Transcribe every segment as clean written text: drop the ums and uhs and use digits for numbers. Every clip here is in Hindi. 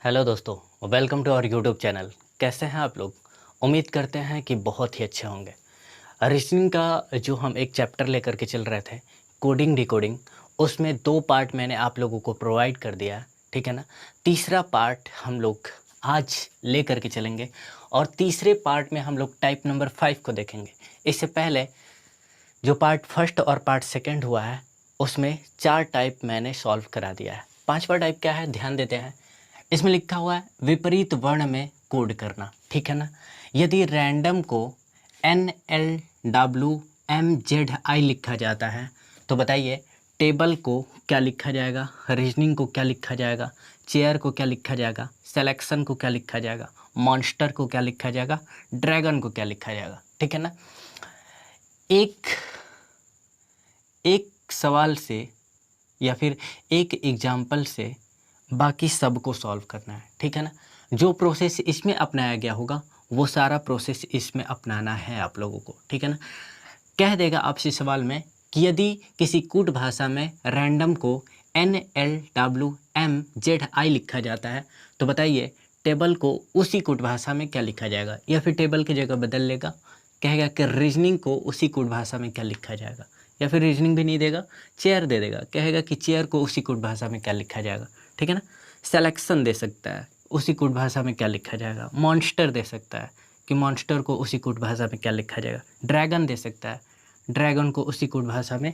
हेलो दोस्तों, welcome to our YouTube channel. कैसे हैं आप लोग? उम्मीद करते हैं कि बहुत ही अच्छे होंगे। रीजनिंग का जो हम एक चैप्टर लेकर के चल रहे थे, कोडिंग डिकोडिंग, उसमें 2 पार्ट मैंने आप लोगों को प्रोवाइड कर दिया है, ठीक है ना। तीसरा पार्ट हम लोग आज ले करके चलेंगे और तीसरे पार्ट में हम लोग टाइप नंबर 5 को देखेंगे। इससे पहले जो पार्ट फर्स्ट और पार्ट सेकंड हुआ है, उसमें 4 टाइप मैंने सॉल्व करा दिया है। 5वां टाइप क्या है, ध्यान देते हैं। इसमें लिखा हुआ है विपरीत वर्ण में कोड करना, ठीक है ना। यदि रैंडम को NLWMZI लिखा जाता है तो बताइए टेबल को क्या लिखा जाएगा, रीजनिंग को क्या लिखा जाएगा, चेयर को क्या लिखा जाएगा, सिलेक्शन को क्या लिखा जाएगा, मॉन्स्टर को क्या लिखा जाएगा, ड्रैगन को क्या लिखा जाएगा, ठीक है ना। एक एक सवाल से या फिर एक एग्जाम्पल से बाकी सबको सॉल्व करना है, ठीक है ना। जो प्रोसेस इसमें अपनाया गया होगा वो सारा प्रोसेस इसमें अपनाना है आप लोगों को, ठीक है ना। कह देगा आपसे सवाल में कि यदि किसी कूट भाषा में रैंडम को NLWMZI लिखा जाता है तो बताइए टेबल को उसी कूट भाषा में क्या लिखा जाएगा, या फिर टेबल की जगह बदल लेगा, कहेगा कि रीजनिंग को उसी कूट भाषा में क्या लिखा जाएगा, या फिर रीजनिंग भी नहीं देगा, चेयर दे देगा, कहेगा कि चेयर को उसी कूट भाषा में क्या लिखा जाएगा, ठीक है ना। सिलेक्शन दे सकता है, उसी कूट भाषा में क्या लिखा जाएगा। मॉन्स्टर दे सकता है कि मॉन्स्टर को उसी कूट भाषा में क्या लिखा जाएगा। ड्रैगन दे सकता है, ड्रैगन को उसी कूट भाषा में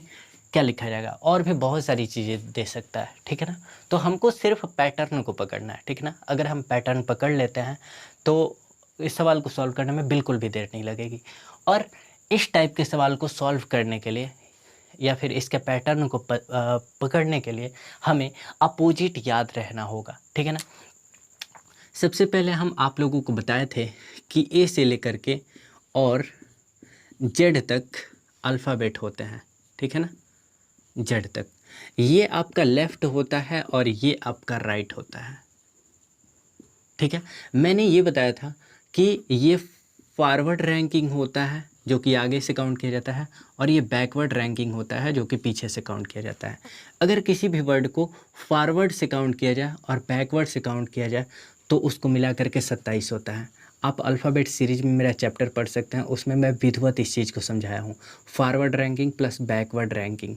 क्या लिखा जाएगा। और भी बहुत सारी चीज़ें दे सकता है, ठीक है ना। तो हमको सिर्फ पैटर्न को पकड़ना है, ठीक है ना। अगर हम पैटर्न पकड़ लेते हैं तो इस सवाल को सॉल्व करने में बिल्कुल भी देर नहीं लगेगी। और इस टाइप के सवाल को सॉल्व करने के लिए या फिर इसके पैटर्न को पकड़ने के लिए हमें अपोजिट याद रहना होगा, ठीक है ना। सबसे पहले हम आप लोगों को बताए थे कि ए से लेकर के और जेड तक अल्फ़ाबेट होते हैं, ठीक है ना। जेड तक ये आपका लेफ़्ट होता है और ये आपका राइट होता है, ठीक है। मैंने ये बताया था कि ये फॉरवर्ड रैंकिंग होता है जो कि आगे से काउंट किया जाता है, और ये बैकवर्ड रैंकिंग होता है जो कि पीछे से काउंट किया जाता है। अगर किसी भी वर्ड को फॉरवर्ड से काउंट किया जाए और बैकवर्ड से काउंट किया जाए तो उसको मिला करके 27 होता है। आप अल्फ़ाबेट सीरीज में मेरा चैप्टर पढ़ सकते हैं, उसमें मैं विधिवत इस चीज़ को समझाया हूँ। Forward ranking plus backward ranking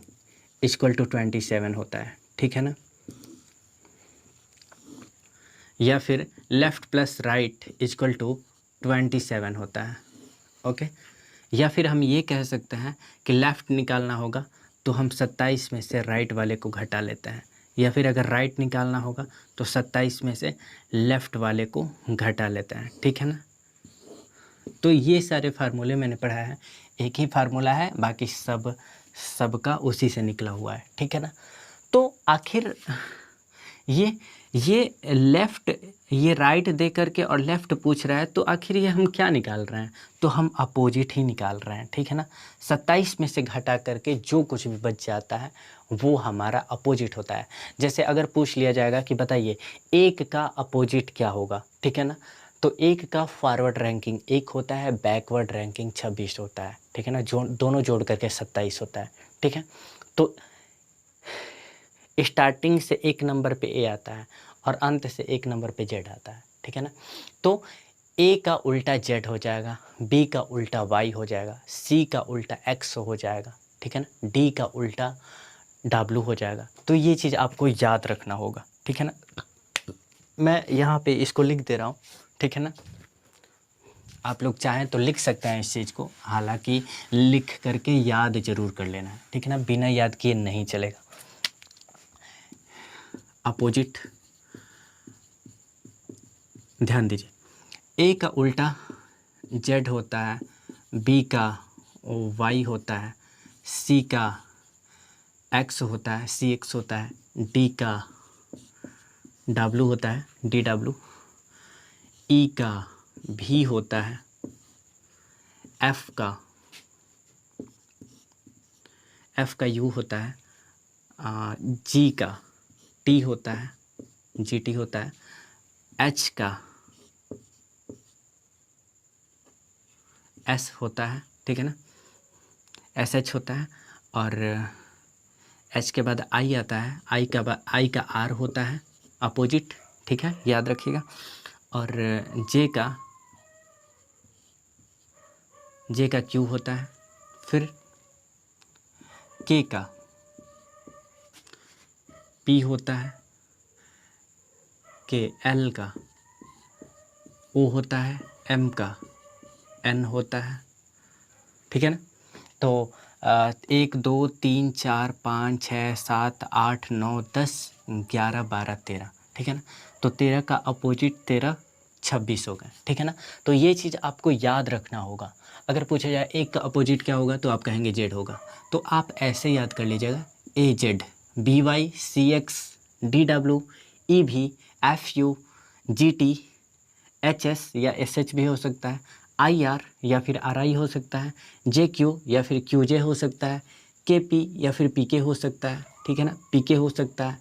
equal to 27 होता है, ठीक है ना। या फिर left plus right equal to 27 होता है, ओके। या फिर हम ये कह सकते हैं कि लेफ़्ट निकालना होगा तो हम 27 में से राइट वाले को घटा लेते हैं, या फिर अगर राइट निकालना होगा तो 27 में से लेफ़्ट वाले को घटा लेते हैं, ठीक है ना। तो ये सारे फार्मूले मैंने पढ़ाया है, एक ही फार्मूला है, बाकी सबका उसी से निकला हुआ है, ठीक है ना। तो आखिर ये लेफ़्ट, ये राइट दे करके और लेफ़्ट पूछ रहा है तो आखिर ये हम क्या निकाल रहे हैं, तो हम अपोजिट ही निकाल रहे हैं, ठीक है ना। 27 में से घटा करके जो कुछ भी बच जाता है वो हमारा अपोजिट होता है। जैसे अगर पूछ लिया जाएगा कि बताइए 1 का अपोजिट क्या होगा, ठीक है ना। तो 1 का फॉरवर्ड रैंकिंग 1 होता है, बैकवर्ड रैंकिंग 26 होता है, ठीक है ना। दोनों जोड़ करके 27 होता है, ठीक है। तो स्टार्टिंग से 1 नंबर पे ए आता है और अंत से 1 नंबर पे जेड आता है, ठीक है ना। तो ए का उल्टा जेड हो जाएगा, बी का उल्टा वाई हो जाएगा, सी का उल्टा एक्स हो जाएगा, ठीक है ना, डी का उल्टा डब्लू हो जाएगा। तो ये चीज़ आपको याद रखना होगा, ठीक है ना। मैं यहाँ पे इसको लिख दे रहा हूँ, ठीक है ना। आप लोग चाहें तो लिख सकते हैं इस चीज़ को, हालांकि लिख करके याद ज़रूर कर लेना है, ठीक है ना, बिना याद किए नहीं चलेगा। अपोजिट ध्यान दीजिए, ए का उल्टा जेड होता है, बी का वाई होता है, सी का एक्स होता है, सी एक्स होता है, डी का डब्लू होता है, डी डब्लू, ई का भी होता है, एफ का यू होता है, जी का टी होता है, जी टी होता है, एच का एस होता है, ठीक है ना, एस एच होता है, और एच के बाद आई आता है, आई का आर होता है अपोजिट, ठीक है, याद रखिएगा। और जे का क्यू होता है, फिर के का पी होता है, के एल का ओ होता है, एम का एन होता है, ठीक है ना। तो 1 2 3 4 5 6 7 8 9 10 11 12 13, ठीक है ना। तो 13 का अपोजिट 13 26 हो गए, ठीक है ना। तो ये चीज़ आपको याद रखना होगा। अगर पूछा जाए एक का अपोजिट क्या होगा, तो आप कहेंगे जेड होगा। तो आप ऐसे याद कर लीजिएगा, ए जेड, बी वाई, सी एक्स, डी डब्ल्यू, ई भी, F you, G T, H S या एस एच भी हो सकता है, आई आर या फिर आर आई हो सकता है, जे क्यू या फिर क्यू जे हो सकता है, के पी या फिर पी के हो सकता है, ठीक है ना, पी के हो सकता है,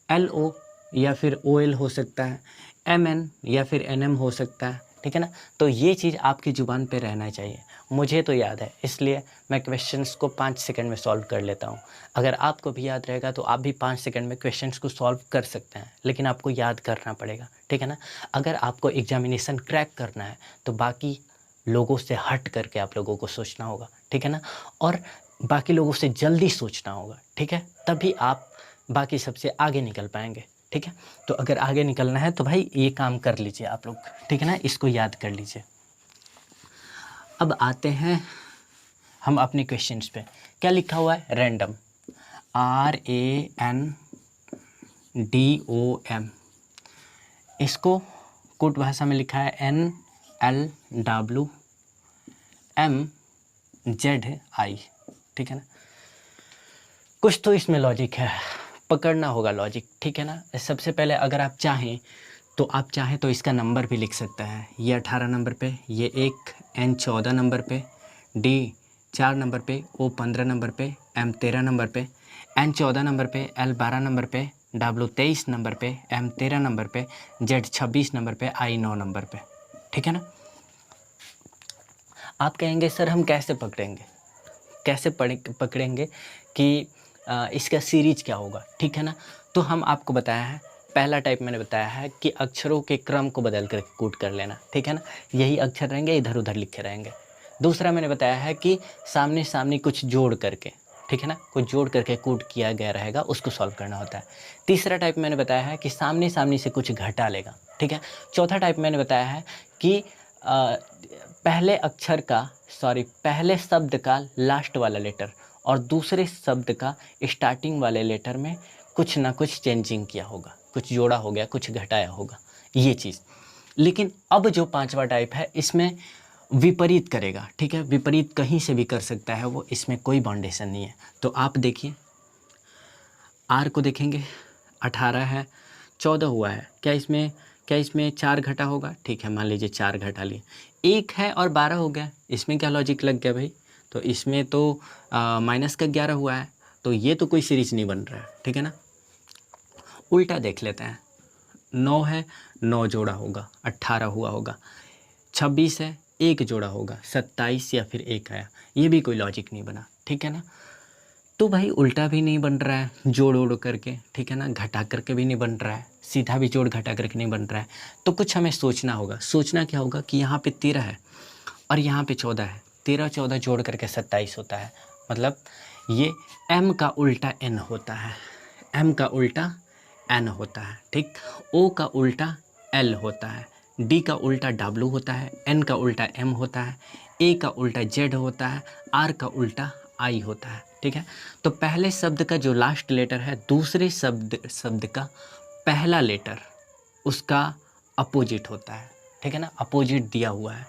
एल ओ या फिर ओ एल हो सकता है, एम एन या फिर एन एम हो सकता है, ठीक है ना। तो ये चीज़ आपकी ज़ुबान पे रहना चाहिए। मुझे तो याद है, इसलिए मैं क्वेश्चंस को 5 सेकंड में सॉल्व कर लेता हूँ। अगर आपको भी याद रहेगा तो आप भी 5 सेकंड में क्वेश्चंस को सॉल्व कर सकते हैं, लेकिन आपको याद करना पड़ेगा, ठीक है ना। अगर आपको एग्जामिनेशन क्रैक करना है तो बाकी लोगों से हट करके आप लोगों को सोचना होगा, ठीक है ना, और बाकी लोगों से जल्दी सोचना होगा, ठीक है, तभी आप बाकी सबसे आगे निकल पाएंगे, ठीक है। तो अगर आगे निकलना है तो भाई ये काम कर लीजिए आप लोग, ठीक है ना, इसको याद कर लीजिए। अब आते हैं हम अपने क्वेश्चंस पे। क्या लिखा हुआ है, रैंडम, RANDOM। इसको कोट भाषा में लिखा है NLWMZI, ठीक है ना। कुछ तो इसमें लॉजिक है, पकड़ना होगा लॉजिक, ठीक है ना। सबसे पहले अगर आप चाहें तो इसका नंबर भी लिख सकता है। ये 18 नंबर पे, ये एक, N 14 नंबर पे, D 4 नंबर पे, O 15 नंबर पे, M 13 नंबर पे, N 14 नंबर पे, L 12 नंबर पे, W 23 नंबर पे, M 13 नंबर पे, Z 26 नंबर पे, I 9 नंबर पे, ठीक है ना। आप कहेंगे सर हम कैसे पकड़ेंगे, पकड़ेंगे कि इसका सीरीज क्या होगा, ठीक है ना। तो हम आपको बताया है, पहला टाइप मैंने बताया है कि अक्षरों के क्रम को बदल कर कूट कर लेना, ठीक है ना, यही अक्षर रहेंगे, इधर उधर लिखे रहेंगे। दूसरा मैंने बताया है कि सामने सामने कुछ जोड़ करके, ठीक है ना, कुछ जोड़ करके कूट किया गया रहेगा, उसको सॉल्व करना होता है। तीसरा टाइप मैंने बताया है कि सामने सामने से कुछ घटा लेगा, ठीक है। चौथा टाइप मैंने बताया है कि पहले शब्द का लास्ट वाला लेटर और दूसरे शब्द का स्टार्टिंग वाले लेटर में कुछ ना कुछ चेंजिंग किया होगा, कुछ जोड़ा हो गया, कुछ घटाया होगा, ये चीज़। लेकिन अब जो पांचवा टाइप है इसमें विपरीत करेगा, ठीक है, विपरीत कहीं से भी कर सकता है वो, इसमें कोई बाउंडेशन नहीं है। तो आप देखिए, आर को देखेंगे, 18 है, 14 हुआ है, क्या इसमें 4 घटा होगा, ठीक है, मान लीजिए 4 घटा लिए, 1 है और 12 हो गया, इसमें क्या लॉजिक लग गया भाई, तो इसमें तो माइनस का 11 हुआ है, तो ये तो कोई सीरीज नहीं बन रहा है, ठीक है ना। उल्टा देख लेते हैं, 9 है, 9 जोड़ा होगा, 18 हुआ होगा, 26 है, 1 जोड़ा होगा, 27 या फिर 1 आया, ये भी कोई लॉजिक नहीं बना, ठीक है ना। तो भाई उल्टा भी नहीं बन रहा है जोड़ ओड़ करके, ठीक है ना, घटा करके भी नहीं बन रहा है, सीधा भी जोड़ घटा करके नहीं बन रहा है। तो कुछ हमें सोचना होगा। सोचना क्या होगा कि यहाँ पे 13 है और यहाँ पे 14 है, 13 14 जोड़ करके 27 होता है, मतलब ये m का उल्टा n होता है, m का उल्टा n होता है, ठीक। o का उल्टा l होता है, d का उल्टा w होता है, n का उल्टा m होता है, a का उल्टा z होता है, r का उल्टा i होता है, ठीक है। तो पहले शब्द का जो लास्ट लेटर है दूसरे शब्द का पहला लेटर उसका अपोजिट होता है, ठीक है ना, अपोजिट दिया हुआ है।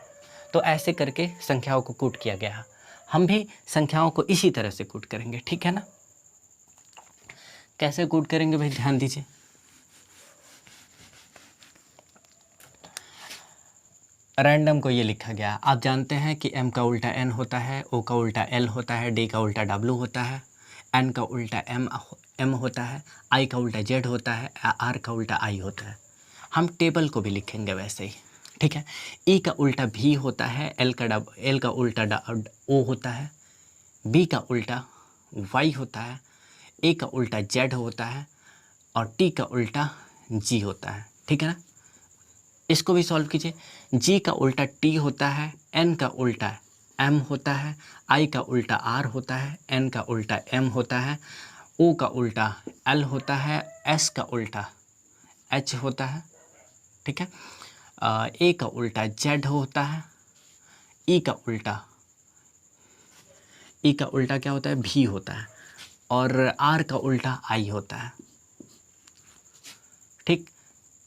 तो ऐसे करके संख्याओं को कूट किया गया है। हम भी संख्याओं को इसी तरह से कूट करेंगे, ठीक है ना। कैसे कूट करेंगे भाई, ध्यान दीजिए। रैंडम को ये लिखा गया, आप जानते हैं कि m का उल्टा n होता है, o का उल्टा l होता है, d का उल्टा w होता है, n का उल्टा m होता है, i का उल्टा z होता है, r का उल्टा i होता है। हम टेबल को भी लिखेंगे वैसे ही, ठीक है। e का उल्टा v होता है, l का उल्टा o होता है, b का उल्टा y होता है, ए का उल्टा जेड होता है और टी का उल्टा जी होता है, ठीक है ना। इसको भी सॉल्व कीजिए। जी का उल्टा टी होता है, एन का उल्टा एम होता है, आई का उल्टा आर होता है, एन का उल्टा एम होता है, ओ का उल्टा एल होता है, एस का उल्टा एच होता है, ठीक है। ए का उल्टा जेड होता है, ई का उल्टा क्या होता है, भी होता है, और आर का उल्टा आई होता है, ठीक।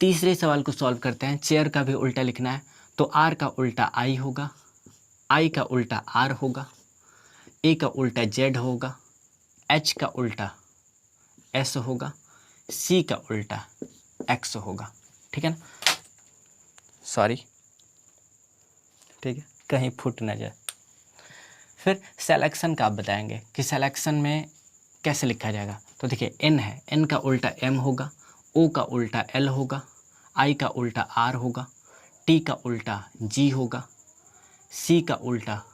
तीसरे सवाल को सॉल्व करते हैं। चेयर का भी उल्टा लिखना है, तो आर का उल्टा आई होगा, आई का उल्टा आर होगा, ए का उल्टा जेड होगा, एच का उल्टा एस होगा, सी का उल्टा एक्स होगा, ठीक है ना। सॉरी, ठीक है, कहीं फुट ना जाए। फिर सिलेक्शन का आप बताएंगे कि सिलेक्शन में कैसे लिखा जाएगा। तो देखिए एन है, एन का उल्टा एम होगा, ओ का उल्टा एल होगा, आई का उल्टा आर होगा, टी का उल्टा जी होगा, सी का उल्टा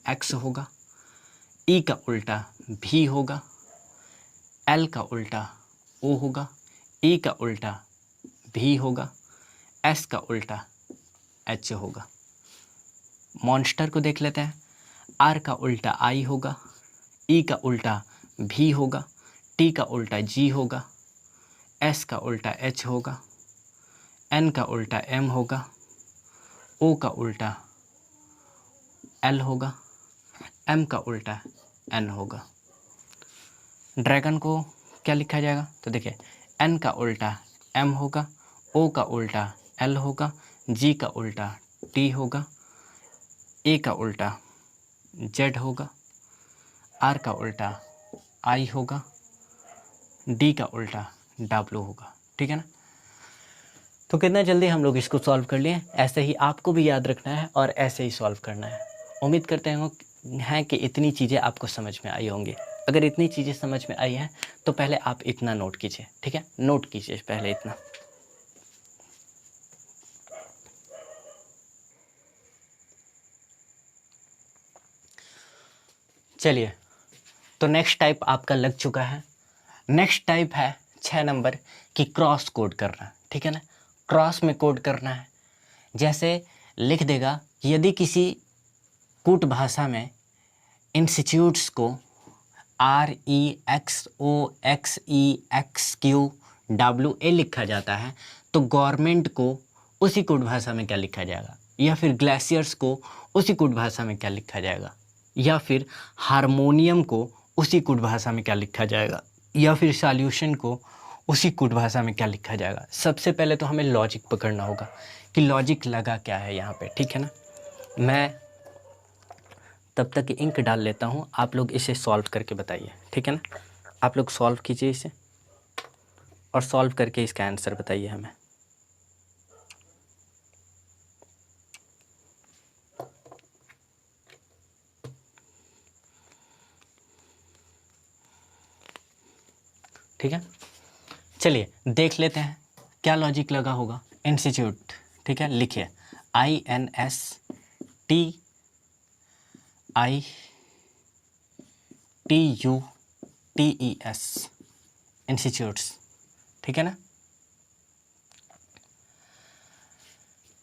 एक्स होगा, ई का उल्टा भी होगा, एल का उल्टा ओ होगा, ई का उल्टा भी होगा, एस का उल्टा एच होगा। मॉन्स्टर को देख लेते हैं। आर का उल्टा आई होगा, ई का उल्टा भी होगा, टी का उल्टा जी होगा, एस का उल्टा एच होगा, एन का उल्टा एम होगा, ओ का उल्टा एल होगा, एम का उल्टा एन होगा। ड्रैगन को क्या लिखा जाएगा, तो देखिए एन का उल्टा एम होगा, ओ का उल्टा एल होगा, जी का उल्टा टी होगा, ए का उल्टा जेड होगा, आर का उल्टा आई होगा, डी का उल्टा डब्ल्यू होगा, ठीक है ना। तो कितना जल्दी हम लोग इसको सॉल्व कर लिए। ऐसे ही आपको भी याद रखना है और ऐसे ही सॉल्व करना है। उम्मीद करते हैं कि इतनी चीज़ें आपको समझ में आई होंगी। अगर इतनी चीज़ें समझ में आई हैं तो पहले आप इतना नोट कीजिए, ठीक है, नोट कीजिए पहले इतना। चलिए, तो नेक्स्ट टाइप आपका लग चुका है। नेक्स्ट टाइप है 6 नंबर की क्रॉस कोड करना, ठीक है ना। क्रॉस में कोड करना है, जैसे लिख देगा कि यदि किसी कूट भाषा में इंस्टीट्यूट्स को REXOXEXQWA लिखा जाता है तो गवर्नमेंट को उसी कूट भाषा में क्या लिखा जाएगा, या फिर ग्लेशियर्स को उसी कूट भाषा में क्या लिखा जाएगा, या फिर हारमोनियम को उसी कूट भाषा में क्या लिखा जाएगा, या फिर सॉल्यूशन को उसी कूट भाषा में क्या लिखा जाएगा। सबसे पहले तो हमें लॉजिक पकड़ना होगा कि लॉजिक लगा क्या है यहाँ पे, ठीक है ना। मैं तब तक इंक डाल लेता हूँ, आप लोग इसे सॉल्व करके बताइए, ठीक है ना। आप लोग सॉल्व कीजिए इसे और सॉल्व करके इसका आंसर बताइए हमें। ठीक है, चलिए देख लेते हैं क्या लॉजिक लगा होगा। इंस्टीट्यूट, ठीक है, लिखिए INSTITUTES इंस्टीट्यूट्स, ठीक है ना।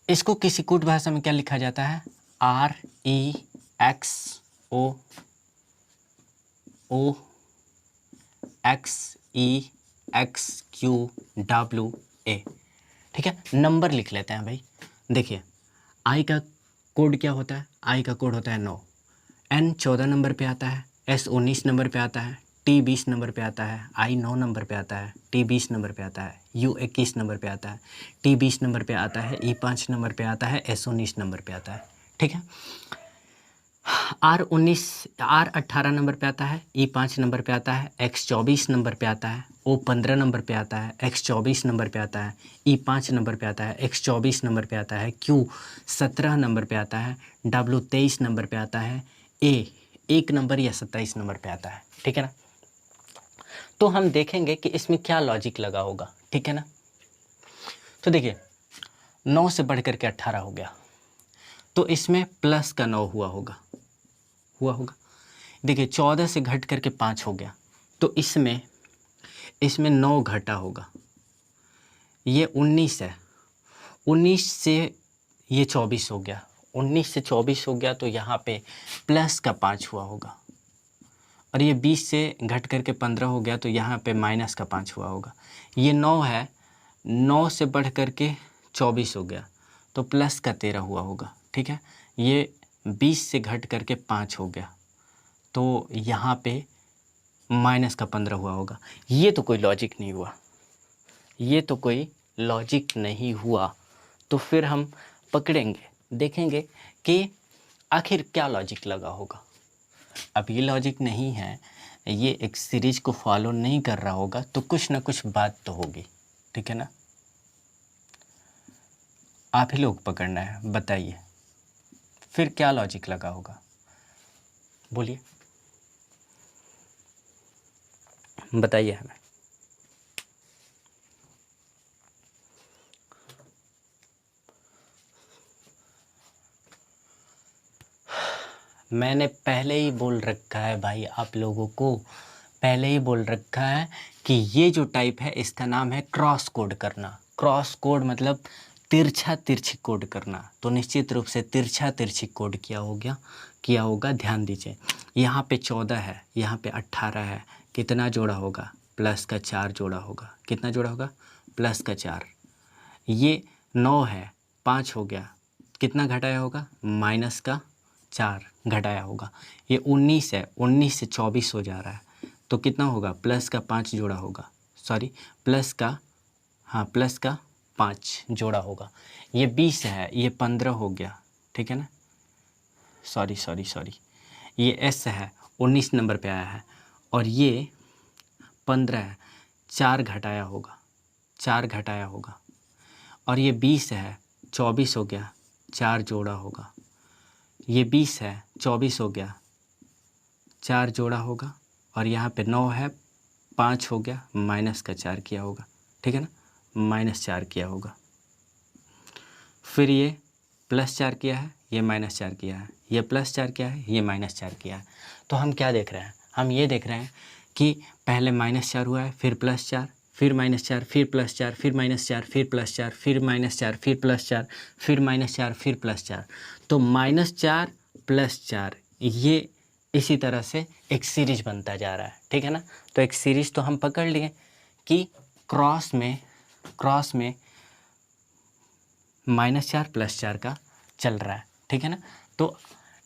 इसको किसी कूट भाषा में क्या लिखा जाता है, REXOXEXQWA, ठीक है। नंबर लिख लेते हैं भाई। देखिए आई का कोड क्या होता है, आई का कोड होता है 9, एन 14 नंबर पे आता है, एस 19 नंबर पे आता है, टी 20 नंबर पे आता है, आई 9 नंबर पे आता है, टी 20 नंबर पे आता है, यू 21 नंबर पे आता है, टी 20 नंबर पे आता है, ई 5 नंबर पे आता है, एस 19 नंबर पे आता है, ठीक है। आर 18 नंबर पे आता है, ई 5 नंबर पे आता है, एक्स 24 नंबर पे आता है, ओ 15 नंबर पे आता है, एक्स 24 नंबर पे आता है, ई 5 नंबर पे आता है, एक्स 24 नंबर पे आता है, क्यू 17 नंबर पे आता है, डब्ल्यू 23 नंबर पे आता है, ए 1 नंबर या 27 नंबर पे आता है, ठीक है ना। तो हम देखेंगे कि इसमें क्या लॉजिक लगा होगा, ठीक है ना। तो देखिए 9 से बढ़ करके 18 हो गया, तो इसमें प्लस का 9 हुआ होगा। देखिए 14 से घट करके 5 हो गया, तो इसमें इसमें 9 घटा होगा, ये 19 है, 19 से ये 24 हो गया, 19 से 24 हो गया तो यहाँ पे प्लस का 5 हुआ होगा, और ये 20 से घट करके 15 हो गया तो यहाँ पे माइनस का 5 हुआ होगा। ये 9 है, 9 से बढ़ करके 24 हो गया तो प्लस का 13 हुआ होगा, ठीक है। ये 20 से घट करके 5 हो गया तो यहाँ पे माइनस का 15 हुआ होगा। ये तो कोई लॉजिक नहीं हुआ, ये तो कोई लॉजिक नहीं हुआ। तो फिर हम पकड़ेंगे, देखेंगे कि आखिर क्या लॉजिक लगा होगा। अब ये लॉजिक नहीं है, ये एक सीरीज को फॉलो नहीं कर रहा होगा तो कुछ ना कुछ बात तो होगी, ठीक है ना। आप ही लोग पकड़ना है, बताइए फिर क्या लॉजिक लगा होगा, बोलिए, बताइए हमें। मैंने पहले ही बोल रखा है भाई, आप लोगों को पहले ही बोल रखा है कि ये जो टाइप है इसका नाम है क्रॉस कोड करना। क्रॉस कोड मतलब तिरछा तिरछी कोड करना। तो निश्चित रूप से तिरछा तिरछी कोड किया होगा। ध्यान दीजिए, यहाँ पे 14 है, यहाँ पे 18 है, कितना जोड़ा होगा, प्लस का 4 जोड़ा होगा। कितना जोड़ा होगा, प्लस का 4। ये 9 है, 5 हो गया, कितना घटाया होगा, माइनस का 4 घटाया होगा। ये 19 है, 19 से 24 हो जा रहा है तो कितना होगा, प्लस का 5 जोड़ा होगा, सॉरी प्लस का 5 जोड़ा होगा। ये 20 है, ये 15 हो गया, ठीक है ना, सॉरी ये एस है, 19 नंबर पे आया है, और ये 15 है, 4 घटाया होगा, और ये 20 है, 24 हो गया, 4 जोड़ा होगा। ये 20 है, 24 हो गया, 4 जोड़ा होगा, और यहाँ पे 9 है, 5 हो गया, माइनस का 4 किया होगा, ठीक है ना, -4 किया होगा। फिर ये +4 किया है, ये -4 किया है, ये +4 किया है, ये -4 किया है। तो हम क्या देख रहे हैं, हम ये देख रहे हैं कि पहले -4 हुआ है, फिर +4, फिर -4, फिर +4, फिर -4, फिर +4, फिर -4, फिर +4, फिर -4, फिर +4। तो -4 +4 ये इसी तरह से एक सीरीज बनता जा रहा है, ठीक है ना। तो एक सीरीज तो हम पकड़ लिए कि क्रॉस में -4 +4 का चल रहा है, ठीक है ना। तो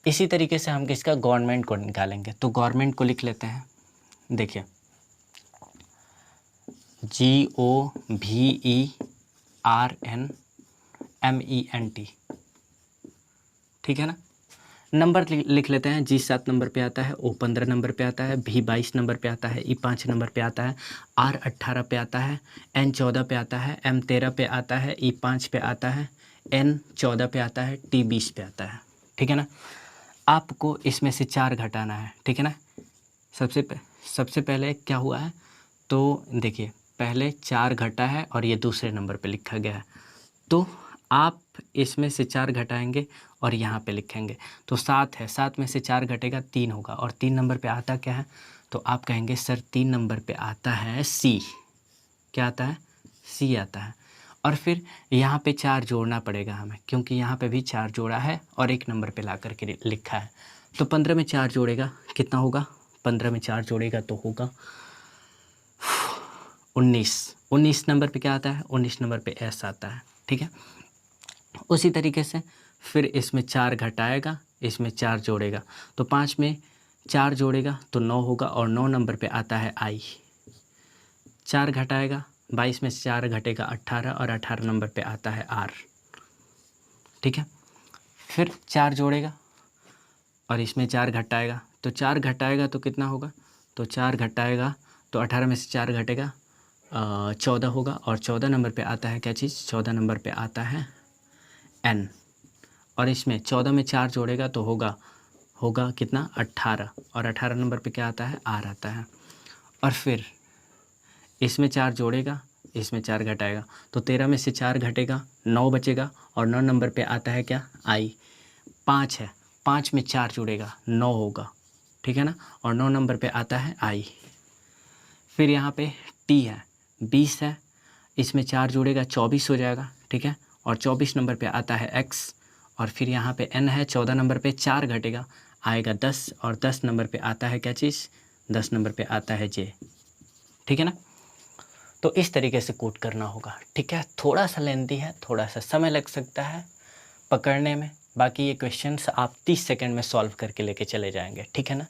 इसी तरीके से हम किसका, गवर्नमेंट को निकालेंगे। तो गवर्नमेंट को लिख लेते हैं, देखिए GOVERNMENT, ठीक है ना। नंबर लिख लेते हैं, G 7 नंबर पे आता है, O 15 नंबर पे आता है, V 22 नंबर पे आता है, E 5 नंबर पे आता है, R 18 पे आता है, N 14 पे आता है, M 13 पे आता है, E 5 पे आता है, N 14 पे आता है, T 20 पे आता है, ठीक है ना। आपको इसमें से 4 घटाना है, ठीक है ना। सबसे पहले क्या हुआ है, तो देखिए पहले 4 घटा है और ये दूसरे नंबर पे लिखा गया है, तो आप इसमें से 4 घटाएंगे और यहाँ पे लिखेंगे। तो 7 है, 7 में से 4 घटेगा 3 होगा, और 3 नंबर पे आता क्या है, तो आप कहेंगे सर 3 नंबर पे आता है C। क्या आता है, C आता है। और फिर यहाँ पे 4 जोड़ना पड़ेगा हमें, क्योंकि यहाँ पे भी 4 जोड़ा है और 1 नंबर पे ला करके लिखा है। तो 15 में 4 जोड़ेगा, कितना होगा, 15 में 4 जोड़ेगा तो होगा 19। 19 नंबर पे क्या आता है, 19 नंबर पे S आता है, ठीक है। उसी तरीके से फिर इसमें 4 घटाएगा, इसमें 4 जोड़ेगा, तो 5 में 4 जोड़ेगा तो 9 होगा, और 9 नंबर पे आता है I। 4 घटाएगा, 22 में से 4 घटेगा 18, और 18 नंबर पे आता है R, ठीक है। फिर 4 जोड़ेगा और इसमें 4 घटाएगा, तो 4 घटाएगा तो कितना होगा, तो 4 घटाएगा तो 18 में से 4 घटेगा 14 होगा, और 14 नंबर पे आता है क्या चीज़, 14 नंबर पे आता है N। और इसमें 14 में 4 जोड़ेगा तो होगा कितना, 18, और 18 नंबर पे क्या आता है, R आता है। और फिर इसमें 4 जोड़ेगा, इसमें 4 घटाएगा, तो 13 में से 4 घटेगा, 9 बचेगा, और 9 नंबर पे आता है क्या, I। 5 है, 5 में 4 जुड़ेगा 9 होगा, ठीक है ना, और 9 नंबर पे आता है I। फिर यहाँ पे टी है 20 है, इसमें 4 जुड़ेगा 24 हो जाएगा, ठीक है। और 24 नंबर पे आता है एक्स, और फिर यहाँ पे एन है, 14 नंबर पे 4 घटेगा आएगा 10, और 10 नंबर पे आता है क्या चीज़, 10 नंबर पे आता है जे, ठीक है ना। तो इस तरीके से कोड करना होगा, ठीक है। थोड़ा सा लेंथी है, थोड़ा सा समय लग सकता है पकड़ने में, बाकी ये क्वेश्चंस आप 30 सेकंड में सॉल्व करके लेके चले जाएंगे, ठीक है ना।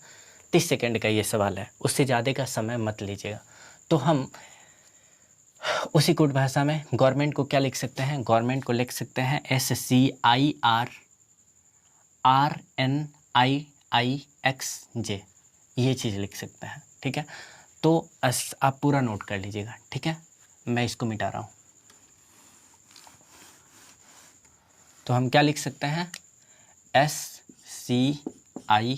30 सेकंड का ये सवाल है, उससे ज़्यादा का समय मत लीजिएगा। तो हम उसी कोड भाषा में गवर्नमेंट को क्या लिख सकते हैं, गवर्नमेंट को लिख सकते हैं SCIRRNIIXJ, ये चीज़ लिख सकते हैं, ठीक है। तो आप पूरा नोट कर लीजिएगा, ठीक है। मैं इसको मिटा रहा हूँ। तो हम क्या लिख सकते हैं, SCIRRNI,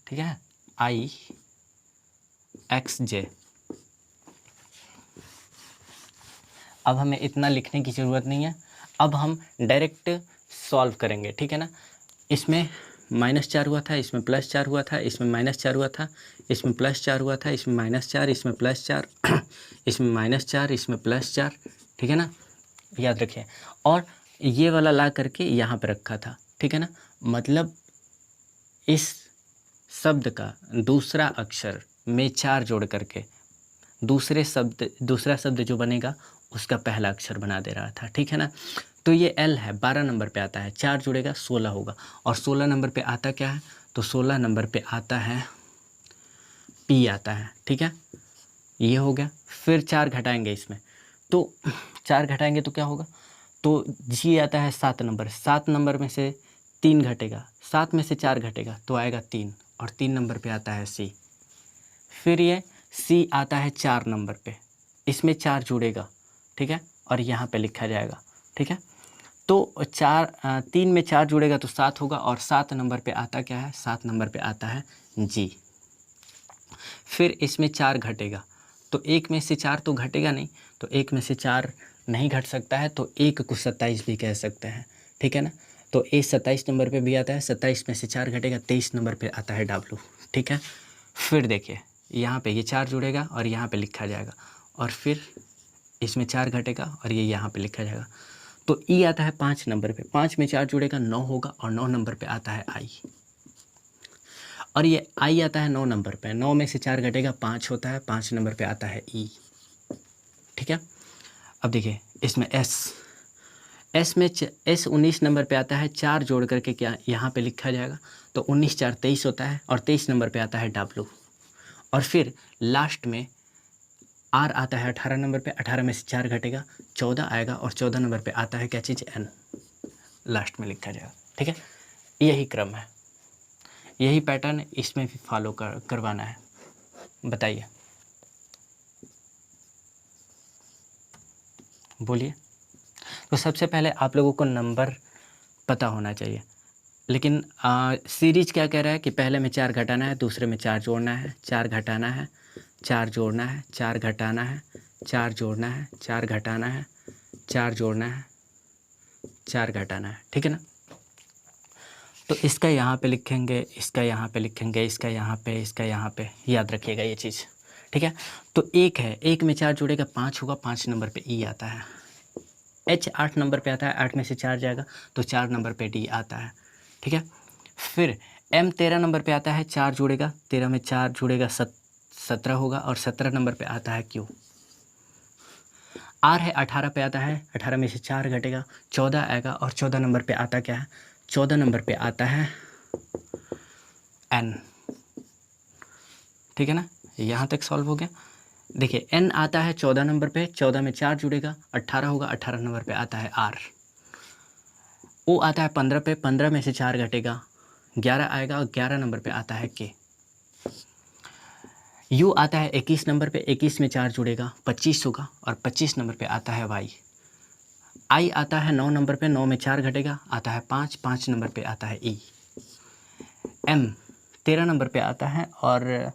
ठीक है, IXJ। अब हमें इतना लिखने की ज़रूरत नहीं है, अब हम डायरेक्ट सॉल्व करेंगे, ठीक है ना। इसमें -4 हुआ था, इसमें +4 हुआ था, इसमें -4 हुआ था, इसमें +4 हुआ था, इसमें -4, इसमें +4 इसमें -4, इसमें +4, ठीक है ना, याद रखिए। और ये वाला ला करके यहाँ पे रखा था, ठीक है ना। मतलब इस शब्द का दूसरा अक्षर में 4 जोड़ करके दूसरा शब्द जो बनेगा उसका पहला अक्षर बना दे रहा था, ठीक है ना। तो ये एल है, 12 नंबर पे आता है, 4 जुड़ेगा 16 होगा, और 16 नंबर पे आता क्या है, तो 16 नंबर पे आता है पी आता है, ठीक है, ये हो गया। फिर 4 घटाएंगे इसमें, तो 4 घटाएंगे तो क्या होगा, तो जी आता है 7 नंबर, 7 नंबर में से 3 घटेगा, 7 में से 4 घटेगा तो आएगा 3, और 3 नंबर पे आता है सी। फिर ये सी आता है 4 नंबर पे, इसमें 4 जुड़ेगा, ठीक है, और यहाँ पे लिखा जाएगा, ठीक है। तो 3 में 4 जुड़ेगा तो 7 होगा, और 7 नंबर पे आता क्या है, 7 नंबर पे आता है जी। फिर इसमें 4 घटेगा, तो 1 में से 4 तो घटेगा नहीं, तो 1 में से 4 नहीं घट सकता है, तो 1 को 27 भी कह सकते हैं, ठीक है ना। तो ए 27 नंबर पे भी आता है, 27 में से 4 घटेगा, 23 नंबर पे आता है डब्लू, ठीक है। फिर देखिए यहाँ पे ये 4 जुड़ेगा और यहाँ पे लिखा जाएगा, और फिर इसमें 4 घटेगा और ये यहाँ पे लिखा जाएगा। तो ई आता है 5 नंबर पे, 5 में 4 जुड़ेगा 9 होगा, और 9 नंबर पे आता है आई, और ये आई आता है 9 नंबर पे, 9 में से 4 घटेगा 5 होता है, 5 नंबर पे आता है ई, ठीक है। अब देखिए इसमें एस में एस 19 नंबर पे आता है, 4 जोड़ करके क्या यहाँ पे लिखा जाएगा, तो 19 4 23 होता है, और 23 नंबर पे आता है डब्लू। और फिर लास्ट में आर आता है 18 नंबर पे, 18 में से 4 घटेगा 14 आएगा, और 14 नंबर पे आता है क्या चीज़, एन, लास्ट में लिखा जाएगा, ठीक है। यही क्रम है, यही पैटर्न इसमें भी फॉलो करवाना है। बताइए, बोलिए। तो सबसे पहले आप लोगों को नंबर पता होना चाहिए, लेकिन सीरीज क्या कह रहा है कि पहले में 4 घटाना है, दूसरे में 4 जोड़ना है, 4 घटाना है, 4 जोड़ना है, 4 घटाना है, 4 जोड़ना है, 4 घटाना है, 4 जोड़ना है, 4 घटाना है, ठीक है ना। तो इसका यहाँ पे लिखेंगे, इसका यहाँ पे लिखेंगे, इसका यहाँ पे, इसका यहाँ पे, याद रखिएगा ये चीज़, ठीक है। तो 1 है, 1 में 4 जुड़ेगा 5 होगा, 5 नंबर पे ई आता है। एच 8 नंबर पे आता है, 8 में से 4 जाएगा तो 4 नंबर पे डी आता है, ठीक है। फिर एम 13 नंबर पे आता है, 4 जुड़ेगा, 13 में 4 जुड़ेगा 17 होगा, और 17 नंबर पे आता है क्यू। आर है 18 पे आता है, 18 में से 4 घटेगा 14 आएगा, और 14 नंबर पे आता क्या है, 14 नंबर पे आता है एन, ठीक है ना। यहाँ तक सॉल्व हो गया। देखिए एन आता है 14 नंबर पे, 14 में 4 जुड़ेगा 18 होगा, 18 नंबर पे आता है आर। ओ आता है 15 पे, 15 में से 4 घटेगा 11 आएगा, और 11 नंबर पे आता है के। यू आता है 21 नंबर पे, 21 में 4 जुड़ेगा 25 होगा, और 25 नंबर पे आता है वाई। आई आता है 9 नंबर पे, 9 में 4 घटेगा आता है 5, 5 नंबर पे आता है ई। एम 13 नंबर पे आता है, और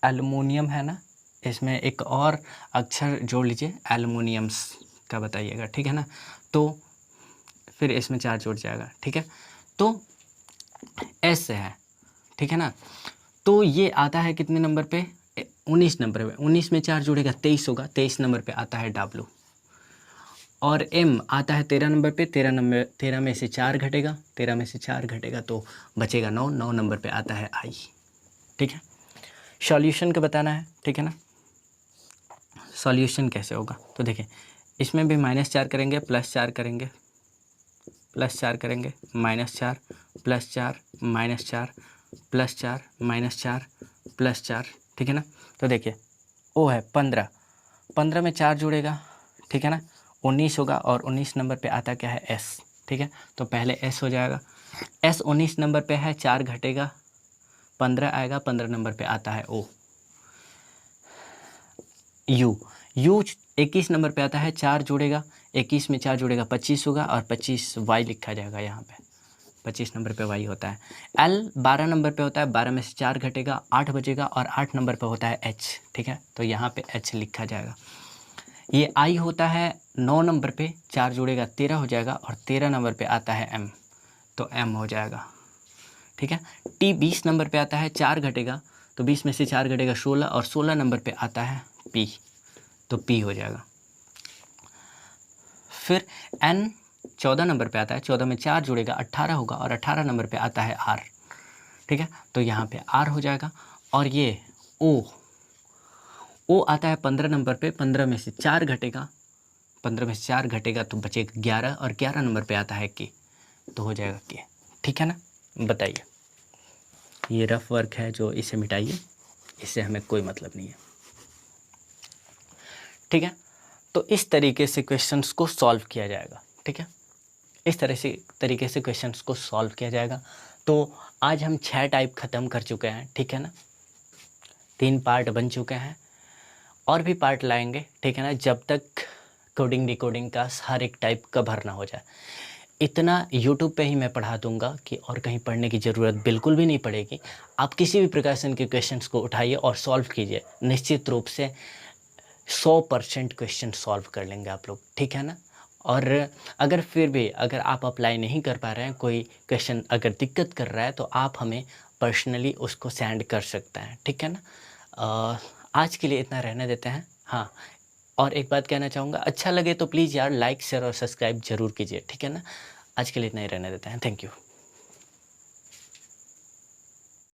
एल्युमिनियम है ना, इसमें एक और अक्षर जोड़ लीजिए, एल्युमिनियम्स का बताइएगा, ठीक है ना। तो फिर इसमें 4 जुड़ जाएगा, ठीक है। तो एस है ठीक है ना। तो ये आता है कितने नंबर पे, 19 नंबर पे। 19 में 4 जुड़ेगा 23 होगा, 23 नंबर पे आता है W। और M आता है 13 नंबर पे, 13 में से 4 घटेगा, 13 में से 4 घटेगा तो बचेगा 9, 9 नंबर पे आता है I। ठीक है, सॉल्यूशन का बताना है, ठीक है ना। सॉल्यूशन कैसे होगा तो देखिए, इसमें भी -4 करेंगे, +4 करेंगे, +4 करेंगे, -4, +4, -4, +4, -4, +4, ठीक है ना। तो देखिए O है 15, 15 में 4 जुड़ेगा, ठीक है ना, 19 होगा। और 19 नंबर पे आता क्या है S, ठीक है। तो पहले S हो जाएगा, S 19 नंबर पे है, 4 घटेगा 15 आएगा, 15 नंबर पे आता है O। U 21 नंबर पे आता है, 4 जुड़ेगा, 21 में 4 जुड़ेगा 25 होगा, और 25 Y लिखा जाएगा यहाँ पे, 25 नंबर पे Y होता है। L 12 नंबर पे होता है, 12 में से 4 घटेगा, 8 बचेगा, और 8 नंबर पे होता है H, ठीक है। तो यहाँ पे H लिखा जाएगा। ये I होता है 9 नंबर पे, 4 जुड़ेगा 13 हो जाएगा, और 13 नंबर पे आता है M, तो M हो जाएगा, ठीक है। T 20 नंबर पे आता है, 4 घटेगा, तो 20 में से 4 घटेगा 16, और 16 नंबर पे आता है P, तो P हो जाएगा। फिर N 14 नंबर पे आता है, 14 में 4 जुड़ेगा 18 होगा, और 18 नंबर पे आता है R, ठीक है। तो यहाँ पे R हो जाएगा। और ये O आता है 15 नंबर पे, 15 में से 4 घटेगा, 15 में से 4 घटेगा तो बचेगा 11, और 11 नंबर पे आता है K, तो हो जाएगा K, ठीक है ना। बताइए, ये रफ वर्क है जो इसे मिटाइए, इससे हमें कोई मतलब नहीं है, ठीक है। तो इस तरीके से क्वेश्चंस को सॉल्व किया जाएगा, ठीक है। इस तरीके से क्वेश्चंस को सॉल्व किया जाएगा। तो आज हम 6 टाइप ख़त्म कर चुके हैं, ठीक है ना। 3 पार्ट बन चुके हैं, और भी पार्ट लाएंगे, ठीक है ना, जब तक कोडिंग डिकोडिंग का हर एक टाइप कवर ना हो जाए। इतना यूट्यूब पे ही मैं पढ़ा दूंगा कि और कहीं पढ़ने की ज़रूरत बिल्कुल भी नहीं पड़ेगी। आप किसी भी प्रकार के क्वेश्चंस को उठाइए और सॉल्व कीजिए, निश्चित रूप से 100% क्वेश्चन सॉल्व कर लेंगे आप लोग, ठीक है ना। और अगर फिर भी अगर आप अप्लाई नहीं कर पा रहे हैं, कोई क्वेश्चन अगर दिक्कत कर रहा है, तो आप हमें पर्सनली उसको सेंड कर सकते हैं, ठीक है ना। आज के लिए इतना रहने देते हैं। हाँ, और एक बात कहना चाहूँगा, अच्छा लगे तो प्लीज़ यार लाइक शेयर और सब्सक्राइब ज़रूर कीजिए, ठीक है ना। आज के लिए इतना ही रहने देते हैं, थैंक यू।